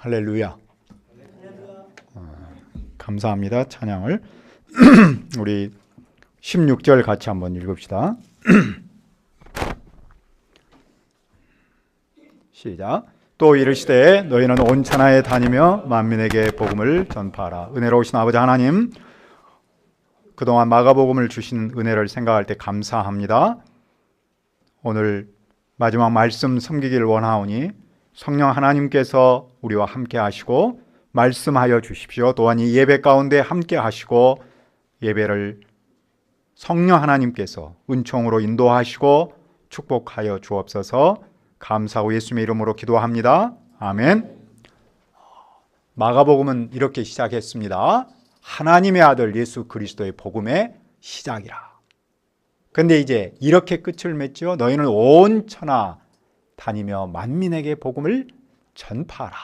할렐루야. 감사합니다. 찬양을 우리 16절 같이 한번 읽읍시다. 시작. 또 이르시되 너희는 온 천하에 다니며 만민에게 복음을 전파하라. 은혜로우신 아버지 하나님, 그동안 마가복음을 주신 은혜를 생각할 때 감사합니다. 오늘 마지막 말씀 섬기길 원하오니 성령 하나님께서 우리와 함께 하시고 말씀하여 주십시오. 또한 이 예배 가운데 함께 하시고 예배를 성령 하나님께서 은총으로 인도하시고 축복하여 주옵소서. 감사하고 예수님의 이름으로 기도합니다. 아멘. 마가복음은 이렇게 시작했습니다. 하나님의 아들 예수 그리스도의 복음의 시작이라. 그런데 이제 이렇게 끝을 맺죠. 너희는 온 천하 다니며 만민에게 복음을 전파하라.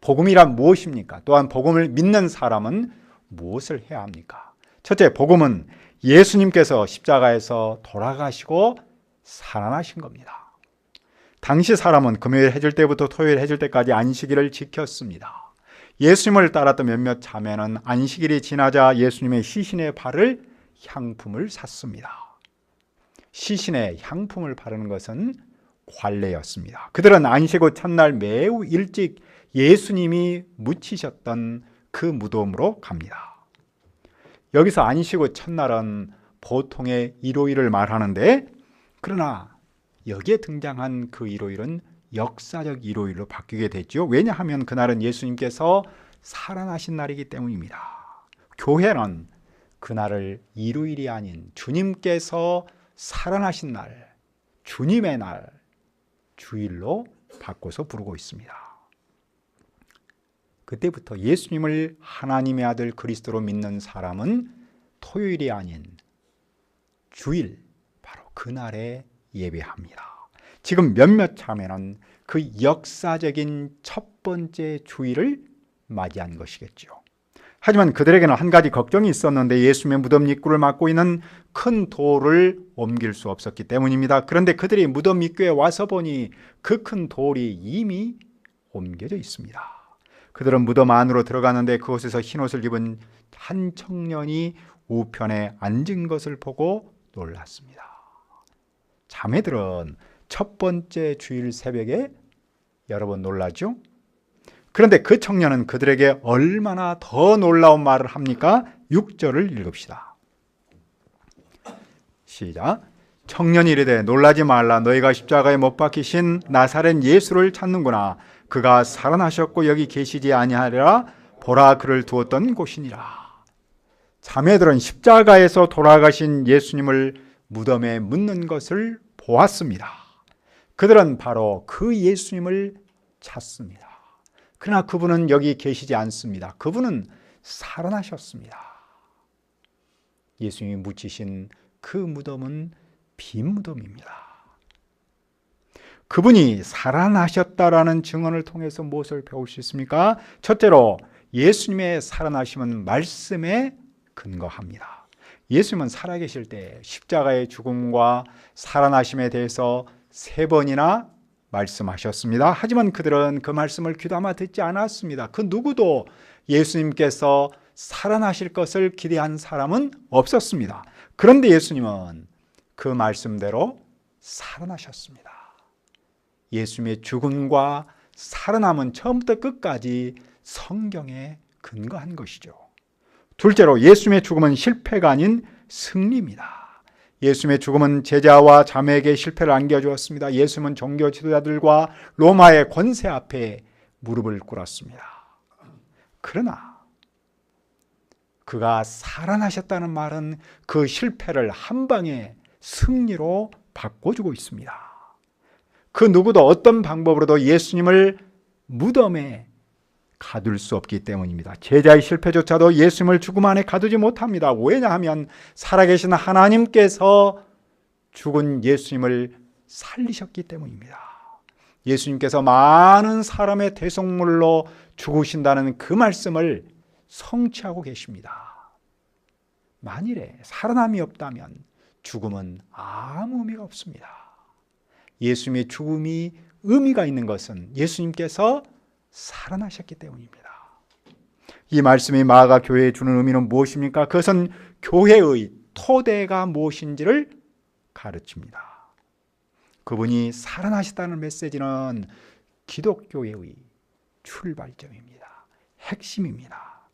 복음이란 무엇입니까? 또한 복음을 믿는 사람은 무엇을 해야 합니까? 첫째, 복음은 예수님께서 십자가에서 돌아가시고 살아나신 겁니다. 당시 사람은 금요일 해질 때부터 토요일 해질 때까지 안식일을 지켰습니다. 예수님을 따랐던 몇몇 자매는 안식일이 지나자 예수님의 시신에 바를 향품을 샀습니다. 시신에 향품을 바르는 것은 관례였습니다. 그들은 안식 후 첫날 매우 일찍 예수님이 묻히셨던 그 무덤으로 갑니다. 여기서 안식 후 첫날은 보통의 일요일을 말하는데, 그러나 여기에 등장한 그 일요일은 역사적 일요일로 바뀌게 됐죠. 왜냐하면 그날은 예수님께서 살아나신 날이기 때문입니다. 교회는 그날을 일요일이 아닌 주님께서 살아나신 날, 주님의 날, 주일로 바꿔서 부르고 있습니다. 그때부터 예수님을 하나님의 아들 그리스도로 믿는 사람은 토요일이 아닌 주일, 바로 그날에 예배합니다. 지금 몇몇 자매는 그 역사적인 첫 번째 주일을 맞이한 것이겠죠. 하지만 그들에게는 한 가지 걱정이 있었는데 예수님의 무덤 입구를 막고 있는 큰 돌을 옮길 수 없었기 때문입니다. 그런데 그들이 무덤 입구에 와서 보니 그 큰 돌이 이미 옮겨져 있습니다. 그들은 무덤 안으로 들어가는데 그곳에서 흰옷을 입은 한 청년이 우편에 앉은 것을 보고 놀랐습니다. 자매들은 첫 번째 주일 새벽에 여러 번 놀라죠? 그런데 그 청년은 그들에게 얼마나 더 놀라운 말을 합니까? 6절을 읽읍시다. 시작. 청년이 이르되 놀라지 말라. 너희가 십자가에 못 박히신 나사렛 예수를 찾는구나. 그가 살아나셨고 여기 계시지 아니하리라. 보라, 그를 두었던 곳이니라. 자매들은 십자가에서 돌아가신 예수님을 무덤에 묻는 것을 보았습니다. 그들은 바로 그 예수님을 찾습니다. 그러나 그분은 여기 계시지 않습니다. 그분은 살아나셨습니다. 예수님이 묻히신 그 무덤은 빈 무덤입니다. 그분이 살아나셨다라는 증언을 통해서 무엇을 배울 수 있습니까? 첫째로 예수님의 살아나심은 말씀에 근거합니다. 예수님은 살아계실 때 십자가의 죽음과 살아나심에 대해서 3번이나 말씀하셨습니다. 하지만 그들은 그 말씀을 귀담아 듣지 않았습니다. 그 누구도 예수님께서 살아나실 것을 기대한 사람은 없었습니다. 그런데 예수님은 그 말씀대로 살아나셨습니다. 예수님의 죽음과 살아남은 처음부터 끝까지 성경에 근거한 것이죠. 둘째로 예수님의 죽음은 실패가 아닌 승리입니다. 예수님의 죽음은 제자와 자매에게 실패를 안겨주었습니다. 예수님은 종교 지도자들과 로마의 권세 앞에 무릎을 꿇었습니다. 그러나 그가 살아나셨다는 말은 그 실패를 한 방에 승리로 바꿔주고 있습니다. 그 누구도 어떤 방법으로도 예수님을 무덤에 가둘 수 없기 때문입니다. 제자의 실패조차도 예수님을 죽음 안에 가두지 못합니다. 왜냐하면 살아계신 하나님께서 죽은 예수님을 살리셨기 때문입니다. 예수님께서 많은 사람의 대속물로 죽으신다는 그 말씀을 성취하고 계십니다. 만일에 살아남이 없다면 죽음은 아무 의미가 없습니다. 예수님의 죽음이 의미가 있는 것은 예수님께서 살아나셨기 때문입니다. 이 말씀이 마가 교회에 주는 의미는 무엇입니까? 그것은 교회의 토대가 무엇인지를 가르칩니다. 그분이 살아나셨다는 메시지는 기독교회의 출발점입니다. 핵심입니다.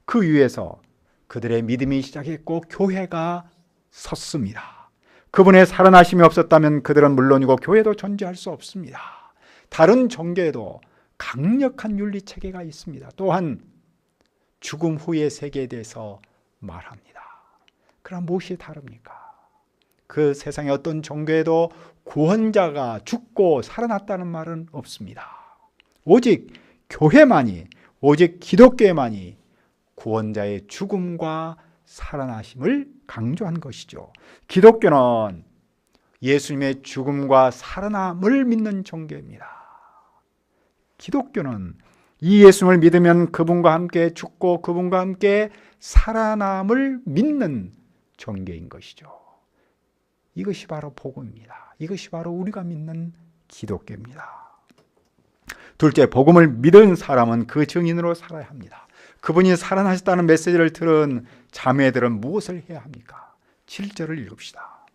그 위에서 그들의 믿음이 시작했고 교회가 섰습니다. 그분의 살아나심이 없었다면 그들은 물론이고 교회도 존재할 수 없습니다. 다른 종교에도 강력한 윤리체계가 있습니다. 또한 죽음 후의 세계에 대해서 말합니다. 그럼 무엇이 다릅니까? 그 세상의 어떤 종교에도 구원자가 죽고 살아났다는 말은 없습니다. 오직 교회만이, 오직 기독교만이 구원자의 죽음과 살아나심을 강조한 것이죠. 기독교는 예수님의 죽음과 살아남을 믿는 종교입니다. 기독교는 이 예수님을 믿으면 그분과 함께 죽고 그분과 함께 살아남을 믿는 종교인 것이죠. 이것이 바로 복음입니다. 이것이 바로 우리가 믿는 기독교입니다. 둘째, 복음을 믿은 사람은 그 증인으로 살아야 합니다. 그분이 살아나셨다는 메시지를 들은 자매들은 무엇을 해야 합니까? 7절을 읽읍시다.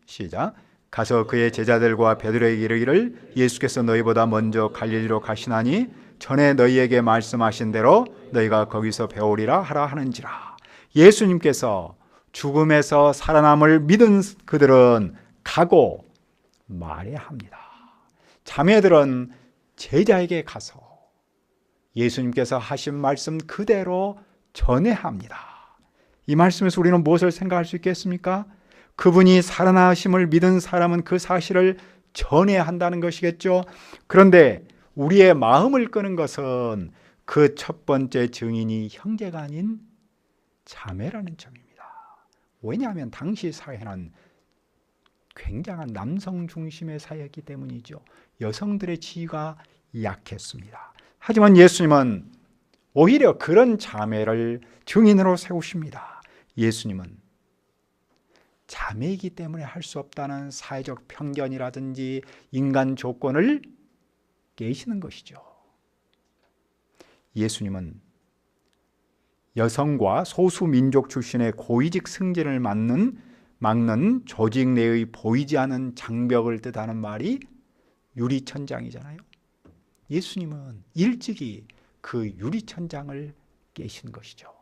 시작. 가서 그의 제자들과 베드로에게 이르기를 예수께서 너희보다 먼저 갈릴리로 가시나니 전에 너희에게 말씀하신 대로 너희가 거기서 배우리라 하라 하는지라. 예수님께서 죽음에서 살아남을 믿은 그들은 가고 말해야 합니다. 자매들은 제자에게 가서 예수님께서 하신 말씀 그대로 전해야 합니다. 이 말씀에서 우리는 무엇을 생각할 수 있겠습니까? 그분이 살아나심을 믿은 사람은 그 사실을 전해야 한다는 것이겠죠. 그런데 우리의 마음을 끄는 것은 그 첫 번째 증인이 형제가 아닌 자매라는 점입니다. 왜냐하면 당시 사회는 굉장한 남성 중심의 사회였기 때문이죠. 여성들의 지위가 약했습니다. 하지만 예수님은 오히려 그런 자매를 증인으로 세우십니다. 예수님은 자매이기 때문에 할 수 없다는 사회적 편견이라든지 인간 조건을 깨시는 것이죠. 예수님은 여성과 소수민족 출신의 고위직 승진을 막는 조직 내의 보이지 않은 장벽을 뜻하는 말이 유리천장이잖아요. 예수님은 일찍이 그 유리천장을 깨신 것이죠.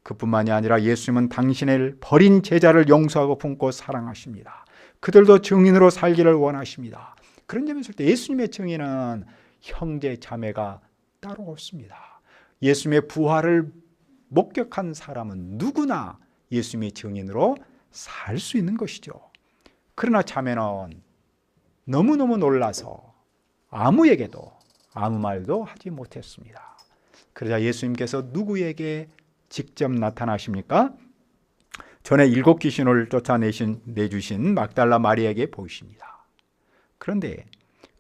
그뿐만이 아니라 예수님은 당신을 버린 제자를 용서하고 품고 사랑하십니다. 그들도 증인으로 살기를 원하십니다. 그런 점에서 볼 때 예수님의 증인은 형제 자매가 따로 없습니다. 예수님의 부활을 목격한 사람은 누구나 예수님의 증인으로 살 수 있는 것이죠. 그러나 자매는 너무너무 놀라서 아무에게도 아무 말도 하지 못했습니다. 그러자 예수님께서 누구에게 직접 나타나십니까? 전에 7 귀신을 쫓아내주신 막달라 마리아에게 보이십니다. 그런데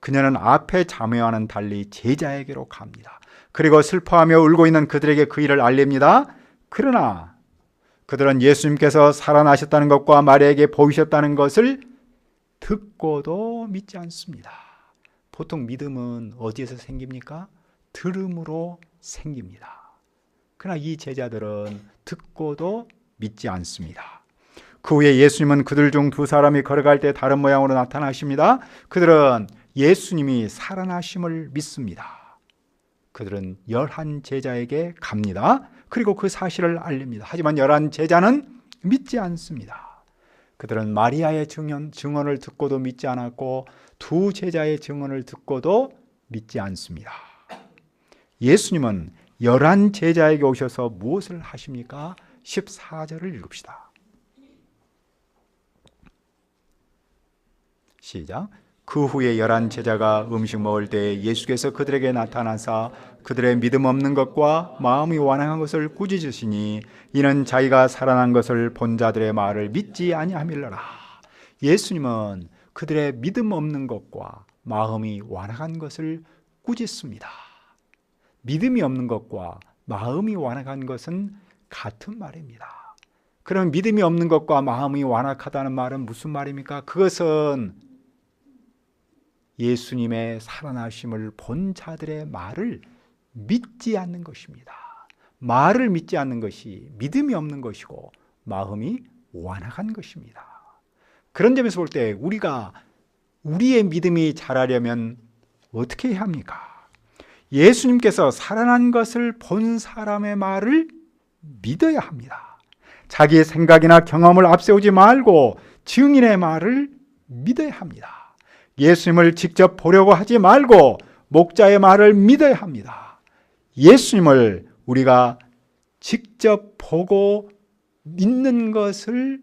그녀는 앞에 자매와는 달리 제자에게로 갑니다. 그리고 슬퍼하며 울고 있는 그들에게 그 일을 알립니다. 그러나 그들은 예수님께서 살아나셨다는 것과 마리아에게 보이셨다는 것을 듣고도 믿지 않습니다. 보통 믿음은 어디에서 생깁니까? 들음으로 생깁니다. 그러나 이 제자들은 듣고도 믿지 않습니다. 그 후에 예수님은 그들 중 2 사람이 걸어갈 때 다른 모양으로 나타나십니다. 그들은 예수님이 살아나심을 믿습니다. 그들은 11 제자에게 갑니다. 그리고 그 사실을 알립니다. 하지만 11 제자는 믿지 않습니다. 그들은 마리아의 증언을 듣고도 믿지 않았고 2 제자의 증언을 듣고도 믿지 않습니다. 예수님은 11 제자에게 오셔서 무엇을 하십니까? 14절을 읽읍시다. 시작. 그 후에 11 제자가 음식 먹을 때 예수께서 그들에게 나타나사 그들의 믿음 없는 것과 마음이 완악한 것을 꾸짖으시니 이는 자기가 살아난 것을 본 자들의 말을 믿지 아니함이러라. 예수님은 그들의 믿음 없는 것과 마음이 완악한 것을 꾸짖습니다. 믿음이 없는 것과 마음이 완악한 것은 같은 말입니다. 그럼 믿음이 없는 것과 마음이 완악하다는 말은 무슨 말입니까? 그것은 예수님의 살아나심을 본 자들의 말을 믿지 않는 것입니다. 말을 믿지 않는 것이 믿음이 없는 것이고 마음이 완악한 것입니다. 그런 점에서 볼 때 우리가 우리의 믿음이 자라려면 어떻게 해야 합니까? 예수님께서 살아난 것을 본 사람의 말을 믿어야 합니다. 자기의 생각이나 경험을 앞세우지 말고 증인의 말을 믿어야 합니다. 예수님을 직접 보려고 하지 말고 목자의 말을 믿어야 합니다. 예수님을 우리가 직접 보고 믿는 것을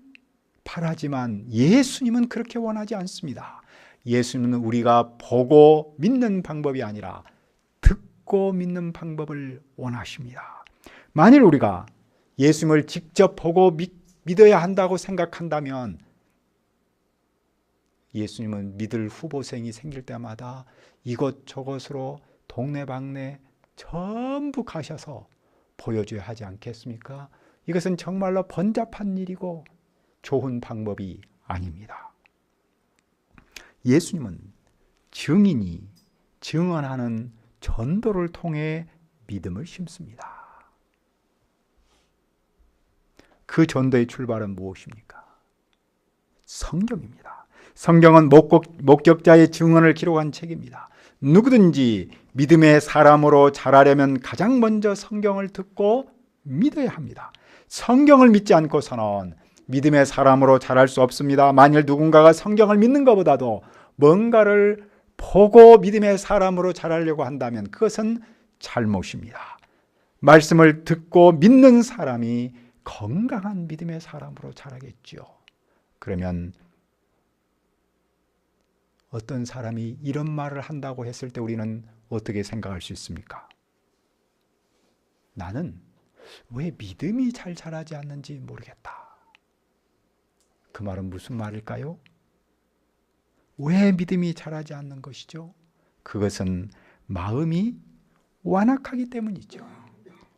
바라지만 예수님은 그렇게 원하지 않습니다. 예수님은 우리가 보고 믿는 방법이 아니라 듣고 믿는 방법을 원하십니다. 만일 우리가 예수님을 직접 보고 믿어야 한다고 생각한다면 예수님은 믿을 후보생이 생길 때마다 이것저것으로 동네방네 전부 가셔서 보여줘야 하지 않겠습니까? 이것은 정말로 번잡한 일이고 좋은 방법이 아닙니다. 예수님은 증인이 증언하는 전도를 통해 믿음을 심습니다. 그 전도의 출발은 무엇입니까? 성경입니다. 성경은 목격자의 증언을 기록한 책입니다. 누구든지 믿음의 사람으로 자라려면 가장 먼저 성경을 듣고 믿어야 합니다. 성경을 믿지 않고서는 믿음의 사람으로 자랄 수 없습니다. 만일 누군가가 성경을 믿는 것보다도 뭔가를 보고 믿음의 사람으로 자라려고 한다면 그것은 잘못입니다. 말씀을 듣고 믿는 사람이 건강한 믿음의 사람으로 자라겠죠. 그러면 어떤 사람이 이런 말을 한다고 했을 때 우리는 어떻게 생각할 수 있습니까? 나는 왜 믿음이 잘 자라지 않는지 모르겠다. 그 말은 무슨 말일까요? 왜 믿음이 자라지 않는 것이죠? 그것은 마음이 완악하기 때문이죠.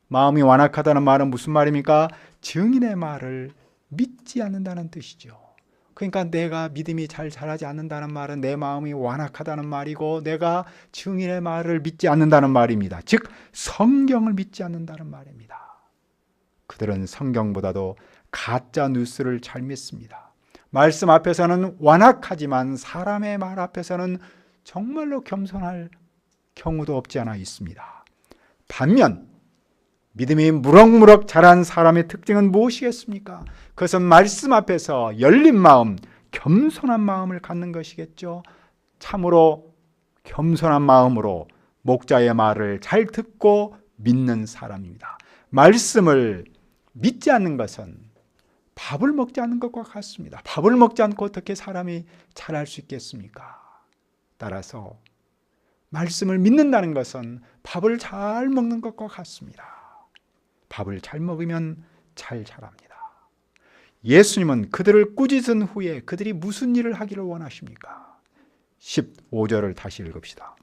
마음이 완악하다는 말은 무슨 말입니까? 증인의 말을 믿지 않는다는 뜻이죠. 그러니까 내가 믿음이 잘 자라지 않는다는 말은 내 마음이 완악하다는 말이고 내가 증인의 말을 믿지 않는다는 말입니다. 즉 성경을 믿지 않는다는 말입니다. 그들은 성경보다도 가짜 뉴스를 잘 믿습니다. 말씀 앞에서는 완악하지만 사람의 말 앞에서는 정말로 겸손할 경우도 없지 않아 있습니다. 반면 믿음이 무럭무럭 자란 사람의 특징은 무엇이겠습니까? 그것은 말씀 앞에서 열린 마음, 겸손한 마음을 갖는 것이겠죠. 참으로 겸손한 마음으로 목자의 말을 잘 듣고 믿는 사람입니다. 말씀을 믿지 않는 것은 밥을 먹지 않는 것과 같습니다. 밥을 먹지 않고 어떻게 사람이 자랄 수 있겠습니까? 따라서 말씀을 믿는다는 것은 밥을 잘 먹는 것과 같습니다. 밥을 잘 먹으면 잘 자랍니다. 예수님은 그들을 꾸짖은 후에 그들이 무슨 일을 하기를 원하십니까? 15절을 다시 읽읍시다.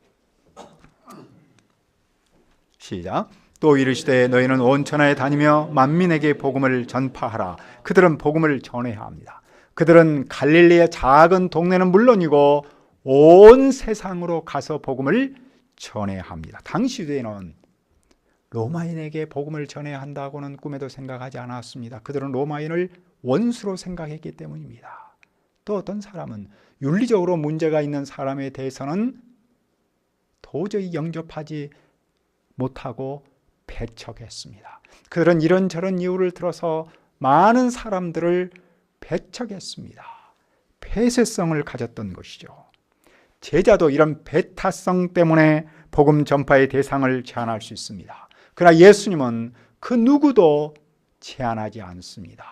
시작. 또 이르시되 너희는 온 천하에 다니며 만민에게 복음을 전파하라. 그들은 복음을 전해야 합니다. 그들은 갈릴리의 작은 동네는 물론이고 온 세상으로 가서 복음을 전해야 합니다. 당시 시대에는 로마인에게 복음을 전해야 한다고는 꿈에도 생각하지 않았습니다. 그들은 로마인을 원수로 생각했기 때문입니다. 또 어떤 사람은 윤리적으로 문제가 있는 사람에 대해서는 도저히 영접하지 못하고 배척했습니다. 그들은 이런저런 이유를 들어서 많은 사람들을 배척했습니다. 폐쇄성을 가졌던 것이죠. 제자도 이런 배타성 때문에 복음 전파의 대상을 제한할 수 있습니다. 그러나 예수님은 그 누구도 제한하지 않습니다.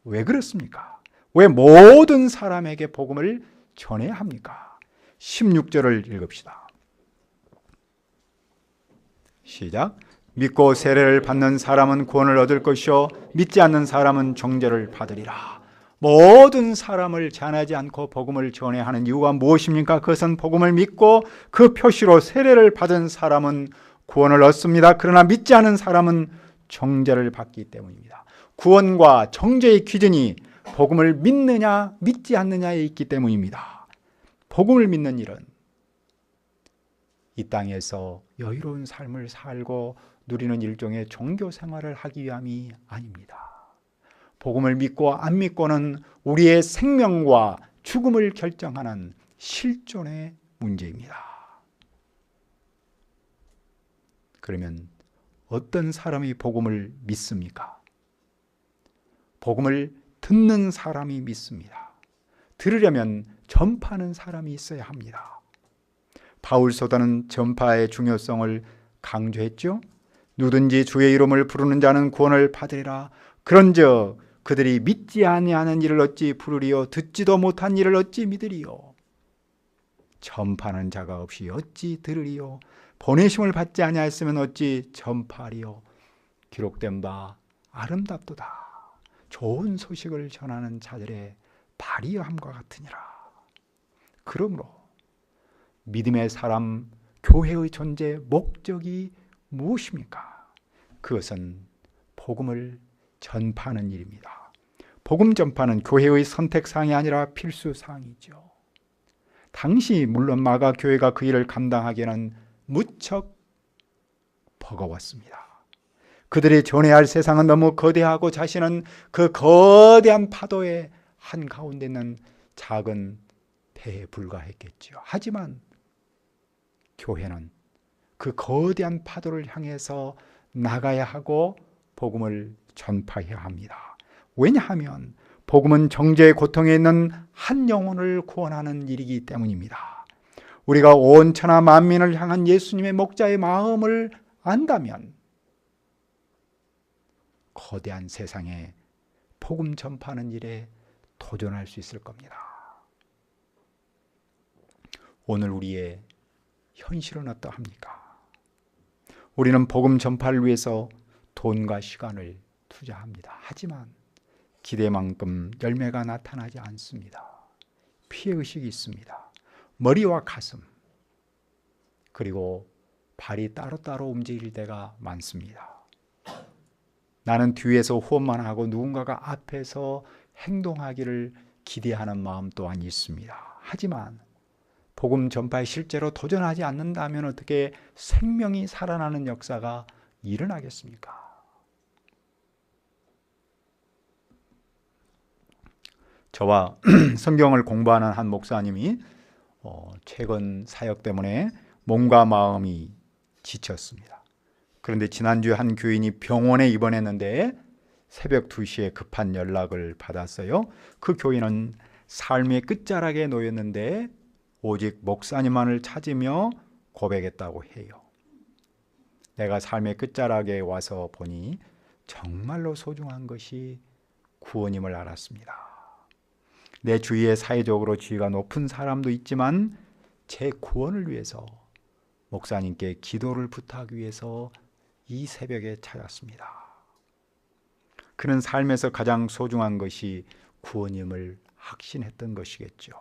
왜 그렇습니까? 왜 모든 사람에게 복음을 전해야 합니까? 16절을 읽읍시다. 시작. 믿고 세례를 받는 사람은 구원을 얻을 것이요 믿지 않는 사람은 정죄를 받으리라. 모든 사람을 제한하지 않고 복음을 전해야 하는 이유가 무엇입니까? 그것은 복음을 믿고 그 표시로 세례를 받은 사람은 구원을 얻습니다. 그러나 믿지 않은 사람은 정죄를 받기 때문입니다. 구원과 정죄의 기준이 복음을 믿느냐 믿지 않느냐에 있기 때문입니다. 복음을 믿는 일은 이 땅에서 여유로운 삶을 살고 누리는 일종의 종교 생활을 하기 위함이 아닙니다. 복음을 믿고 안 믿고는 우리의 생명과 죽음을 결정하는 실존의 문제입니다. 그러면 어떤 사람이 복음을 믿습니까? 복음을 듣는 사람이 믿습니다. 들으려면 전파하는 사람이 있어야 합니다. 바울 사도는 전파의 중요성을 강조했죠. 누구든지 주의 이름을 부르는 자는 구원을 받으리라. 그런즉 그들이 믿지 아니하는 일을 어찌 부르리요, 듣지도 못한 일을 어찌 믿으리요. 전파하는 자가 없이 어찌 들으리요, 보내심을 받지 아니하였으면 어찌 전파하리요. 기록된 바 아름답도다. 좋은 소식을 전하는 자들의 발이함과 같으니라. 그러므로 믿음의 사람, 교회의 존재 목적이 무엇입니까? 그것은 복음을 전파하는 일입니다. 복음 전파는 교회의 선택사항이 아니라 필수사항이죠. 당시 물론 마가 교회가 그 일을 감당하기에는 무척 버거웠습니다. 그들이 전해야 할 세상은 너무 거대하고 자신은 그 거대한 파도의 한가운데 있는 작은 배에 불과했겠죠. 하지만 교회는 그 거대한 파도를 향해서 나가야 하고 복음을 전파해야 합니다. 왜냐하면 복음은 정죄의 고통에 있는 한 영혼을 구원하는 일이기 때문입니다. 우리가 온 천하 만민을 향한 예수님의 목자의 마음을 안다면 거대한 세상에 복음 전파하는 일에 도전할 수 있을 겁니다. 오늘 우리의 현실은 어떠합니까? 우리는 복음 전파를 위해서 돈과 시간을 투자합니다. 하지만 기대만큼 열매가 나타나지 않습니다. 피해의식이 있습니다. 머리와 가슴, 그리고 발이 따로따로 움직일 때가 많습니다. 나는 뒤에서 후원만 하고 누군가가 앞에서 행동하기를 기대하는 마음 또한 있습니다. 하지만 복음 전파에 실제로 도전하지 않는다면 어떻게 생명이 살아나는 역사가 일어나겠습니까? 저와 성경을 공부하는 한 목사님이 최근 사역 때문에 몸과 마음이 지쳤습니다. 그런데 지난주에 한 교인이 병원에 입원했는데 새벽 2시에 급한 연락을 받았어요. 그 교인은 삶의 끝자락에 놓였는데 오직 목사님만을 찾으며 고백했다고 해요. 내가 삶의 끝자락에 와서 보니 정말로 소중한 것이 구원임을 알았습니다. 내 주위에 사회적으로 지위가 높은 사람도 있지만 제 구원을 위해서 목사님께 기도를 부탁하기 위해서 이 새벽에 찾았습니다. 그는 삶에서 가장 소중한 것이 구원임을 확신했던 것이겠죠.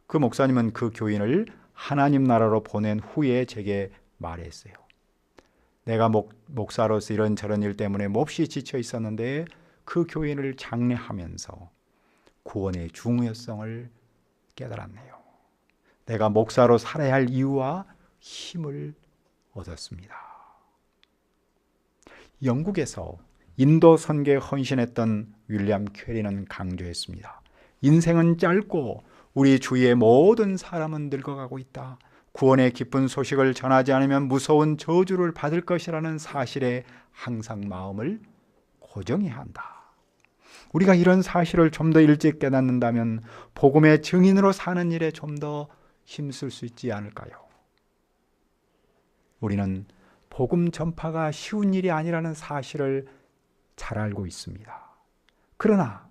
그 목사님은 그 교인을 하나님 나라로 보낸 후에 제게 말했어요. 내가 목사로서 이런저런 일 때문에 몹시 지쳐 있었는데 그 교인을 장례하면서 구원의 중요성을 깨달았네요. 내가 목사로 살아야 할 이유와 힘을 얻었습니다. 영국에서 인도 선교에 헌신했던 윌리엄 캐리는 강조했습니다. 인생은 짧고 우리 주위의 모든 사람은 늙어가고 있다. 구원의 기쁜 소식을 전하지 않으면 무서운 저주를 받을 것이라는 사실에 항상 마음을 고정해야 한다. 우리가 이런 사실을 좀 더 일찍 깨닫는다면 복음의 증인으로 사는 일에 좀 더 힘쓸 수 있지 않을까요? 우리는 복음 전파가 쉬운 일이 아니라는 사실을 잘 알고 있습니다. 그러나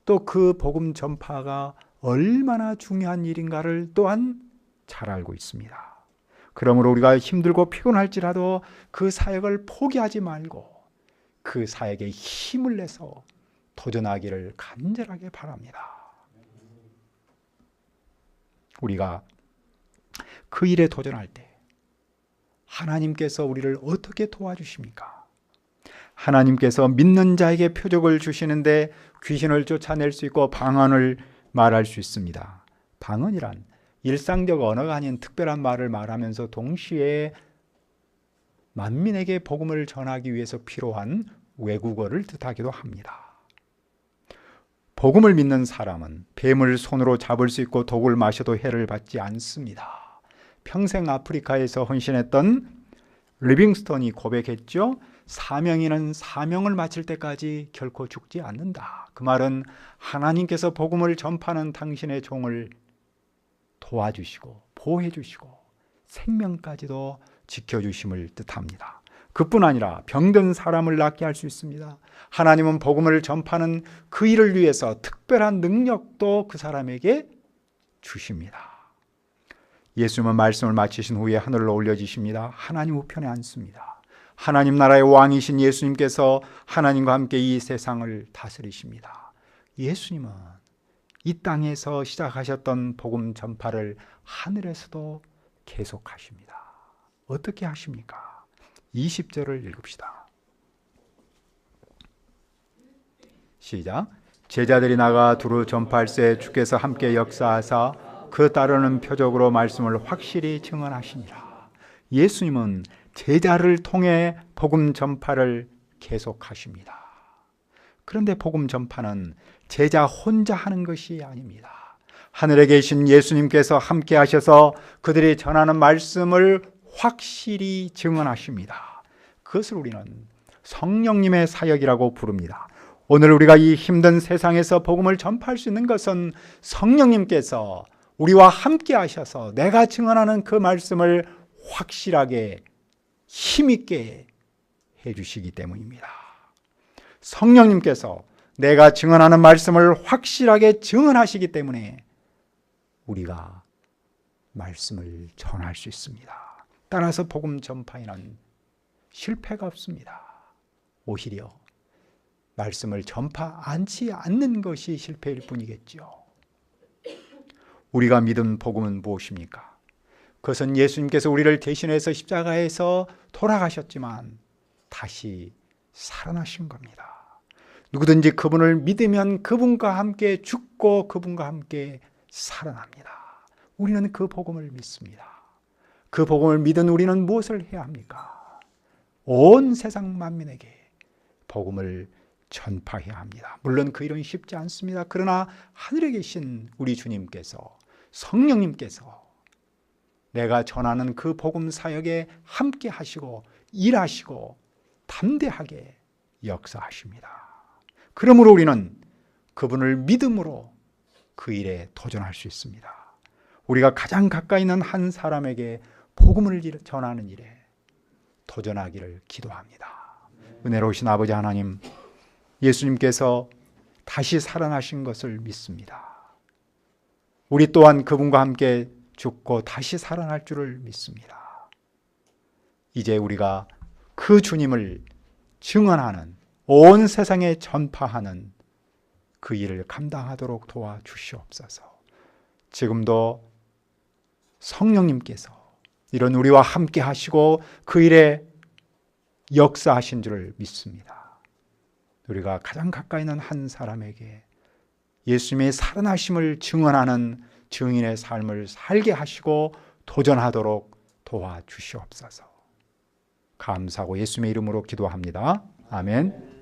또 그 복음 전파가 얼마나 중요한 일인가를 또한 잘 알고 있습니다. 그러므로 우리가 힘들고 피곤할지라도 그 사역을 포기하지 말고 그 사역에 힘을 내서 도전하기를 간절하게 바랍니다. 우리가 그 일에 도전할 때 하나님께서 우리를 어떻게 도와주십니까? 하나님께서 믿는 자에게 표적을 주시는데 귀신을 쫓아낼 수 있고 방언을 말할 수 있습니다. 방언이란 일상적 언어가 아닌 특별한 말을 말하면서 동시에 만민에게 복음을 전하기 위해서 필요한 외국어를 뜻하기도 합니다. 복음을 믿는 사람은 뱀을 손으로 잡을 수 있고 독을 마셔도 해를 받지 않습니다. 평생 아프리카에서 헌신했던 리빙스턴이 고백했죠. 사명인은 사명을 마칠 때까지 결코 죽지 않는다. 그 말은 하나님께서 복음을 전파하는 당신의 종을 도와주시고 보호해 주시고 생명까지도 지켜주심을 뜻합니다. 그뿐 아니라 병든 사람을 낫게 할 수 있습니다. 하나님은 복음을 전파하는 그 일을 위해서 특별한 능력도 그 사람에게 주십니다. 예수님은 말씀을 마치신 후에 하늘로 올려지십니다. 하나님 우편에 앉습니다. 하나님 나라의 왕이신 예수님께서 하나님과 함께 이 세상을 다스리십니다. 예수님은 이 땅에서 시작하셨던 복음 전파를 하늘에서도 계속하십니다. 어떻게 하십니까? 20절을 읽읍시다. 시작. 제자들이 나가 두루 전파할새 주께서 함께 역사하사 그 따르는 표적으로 말씀을 확실히 증언하시니라. 예수님은 제자를 통해 복음 전파를 계속하십니다. 그런데 복음 전파는 제자 혼자 하는 것이 아닙니다. 하늘에 계신 예수님께서 함께 하셔서 그들이 전하는 말씀을 확실히 증언하십니다. 그것을 우리는 성령님의 사역이라고 부릅니다. 오늘 우리가 이 힘든 세상에서 복음을 전파할 수 있는 것은 성령님께서 우리와 함께 하셔서 내가 증언하는 그 말씀을 확실하게 힘있게 해주시기 때문입니다. 성령님께서 내가 증언하는 말씀을 확실하게 증언하시기 때문에 우리가 말씀을 전할 수 있습니다. 따라서 복음 전파에는 실패가 없습니다. 오히려 말씀을 전파하지 않는 것이 실패일 뿐이겠죠. 우리가 믿은 복음은 무엇입니까? 그것은 예수님께서 우리를 대신해서 십자가에서 돌아가셨지만 다시 살아나신 겁니다. 누구든지 그분을 믿으면 그분과 함께 죽고 그분과 함께 살아납니다. 우리는 그 복음을 믿습니다. 그 복음을 믿은 우리는 무엇을 해야 합니까? 온 세상 만민에게 복음을 전파해야 합니다. 물론 그 일은 쉽지 않습니다. 그러나 하늘에 계신 우리 주님께서 성령님께서 내가 전하는 그 복음 사역에 함께 하시고 일하시고 담대하게 역사하십니다. 그러므로 우리는 그분을 믿음으로 그 일에 도전할 수 있습니다. 우리가 가장 가까이 있는 한 사람에게 복음을 전하는 일에 도전하기를 기도합니다. 은혜로우신 아버지 하나님, 예수님께서 다시 살아나신 것을 믿습니다. 우리 또한 그분과 함께 죽고 다시 살아날 줄을 믿습니다. 이제 우리가 그 주님을 증언하는, 온 세상에 전파하는 그 일을 감당하도록 도와주시옵소서. 지금도 성령님께서 이런 우리와 함께 하시고 그 일에 역사하신 줄을 믿습니다. 우리가 가장 가까이 있는 한 사람에게 예수님의 살아나심을 증언하는 증인의 삶을 살게 하시고 도전하도록 도와주시옵소서. 감사하고 예수님의 이름으로 기도합니다. 아멘.